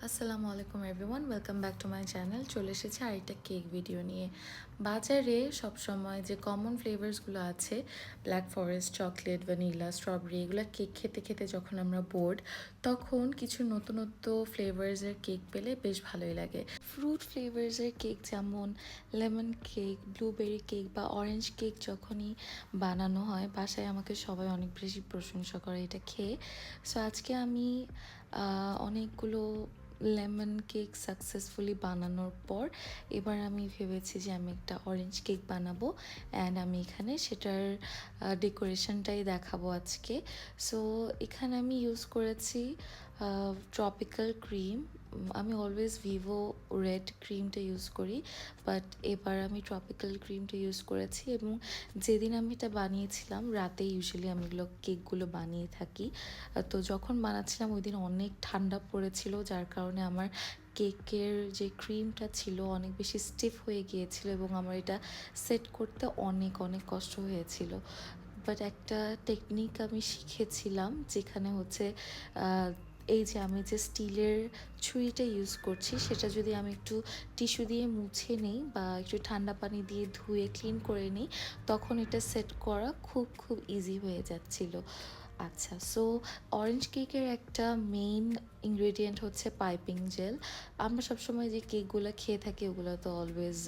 আসসালামু আলাইকুম everyone, welcome back to my channel. চলে এসেছে আরেকটা কেক ভিডিও নিয়ে। বাজারে সবসময় যে কমন ফ্লেভার্সগুলো আছে, black forest, chocolate, vanilla, strawberry, এগুলো কেক খেতে খেতে যখন আমরা বোর্ড, তখন কিছু নতুনত্ব ফ্লেভার্সের কেক পেলে বেশ ভালোই লাগে। ফ্রুট ফ্লেভার্সের কেক যেমন লেমন কেক, ব্লুবেরি কেক বা অরেঞ্জ কেক যখনই বানানো হয় বাসায়, আমাকে সবাই অনেক বেশি প্রশংসা করে এটা খেয়ে। সো আজকে আমি অনেকগুলো লেমন কেক সাকসেসফুলি বানানোর পর এবার আমি ভেবেছি যে আমি একটা অরেঞ্জ কেক বানাবো, অ্যান্ড আমি এখানে সেটার ডেকোরেশনটাই দেখাবো আজকে। সো এখানে আমি ইউজ করেছি ট্রপিক্যাল ক্রিম। আমি অলওয়েজ ভিভো রেড ক্রিমটা ইউজ করি, বাট এবার আমি ট্রপিক্যাল ক্রিমটা ইউজ করেছি। এবং যেদিন আমি এটা বানিয়েছিলাম রাতে, ইউজুয়ালি আমি এগুলো কেকগুলো বানিয়ে থাকি, তো যখন বানাচ্ছিলাম ওই দিন অনেক ঠান্ডা পড়েছিল, যার কারণে আমার কেকের যে ক্রিমটা ছিল অনেক বেশি স্টিফ হয়ে গিয়েছিল এবং আমার এটা সেট করতে অনেক অনেক কষ্ট হয়েছিল। বাট একটা টেকনিক আমি শিখেছিলাম, যেখানে হচ্ছে এই যে আমি যে স্টিলের ছুরিটা ইউজ করছি সেটা যদি আমি একটু টিস্যু দিয়ে মুছে নিই বা একটু ঠান্ডা পানি দিয়ে ধুয়ে ক্লিন করে নিই, তখন এটা সেট করা খুব খুব ইজি হয়ে যাচ্ছিলো। আচ্ছা, সো অরেঞ্জ কেকের একটা মেইন ইনগ্রেডিয়েন্ট হচ্ছে পাইপিং জেল। আমরা সবসময় যে কেকগুলো খেয়ে থাকি ওগুলো তো অলওয়েজ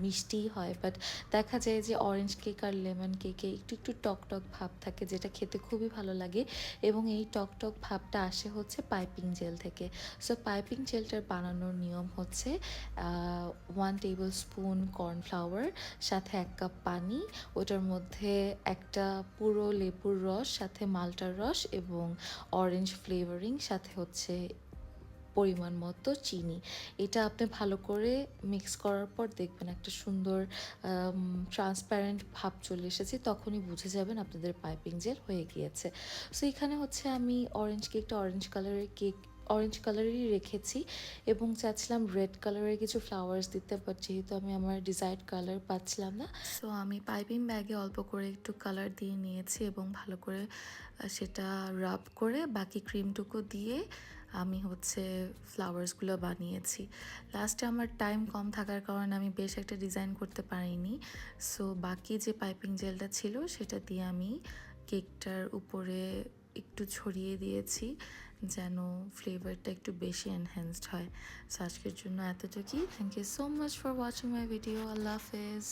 মিষ্টি হয়, বাট দেখা যায় যে অরেঞ্জ কেক আর লেমন কেকে একটু একটু টক টক ভাব থাকে, যেটা খেতে খুবই ভালো লাগে। এবং এই টক টক ভাবটা আসে হচ্ছে পাইপিং জেল থেকে। সো পাইপিং জেলটার বানানোর নিয়ম হচ্ছে 1 টেবিল স্পুন কর্নফ্লাওয়ার, সাথে 1 কাপ পানি, ওটার মধ্যে একটা পুরো লেবুর রস, সাথে মাল্টার রস এবং অরেঞ্জ ফ্লেভারিং, সাথে হচ্ছে পরিমাণ মতো চিনি। এটা আপনি ভালো করে মিক্স করার পর দেখবেন একটা সুন্দর ট্রান্সপ্যারেন্ট ভাব চলে এসেছে, তখনই বুঝে যাবেন আপনাদের পাইপিং জেল হয়ে গিয়েছে। সো এখানে হচ্ছে আমি অরেঞ্জ কালারেরই রেখেছি এবং চাচ্ছিলাম রেড কালারের কিছু ফ্লাওয়ার্স দিতে, বাট যেহেতু আমি আমার ডিজায়ার্ড কালার পাচ্ছিলাম না, সো আমি পাইপিং ব্যাগে অল্প করে একটু কালার দিয়ে নিয়েছি এবং ভালো করে সেটা রাব করে বাকি ক্রিমটুকু দিয়ে আমি হচ্ছে ফ্লাওয়ার্সগুলো বানিয়েছি। লাস্টে আমার টাইম কম থাকার কারণে আমি বেশ একটা ডিজাইন করতে পারিনি। সো বাকি যে পাইপিং জেলটা ছিল সেটা দিয়ে আমি কেকটার উপরে একটু ছড়িয়ে দিয়েছি, যেন ফ্লেভারটা একটু বেশি এনহ্যান্সড হয়। সো আজকের জন্য এতটুকুই। Thank you so much for watching my video. আল্লাহ হাফেজ।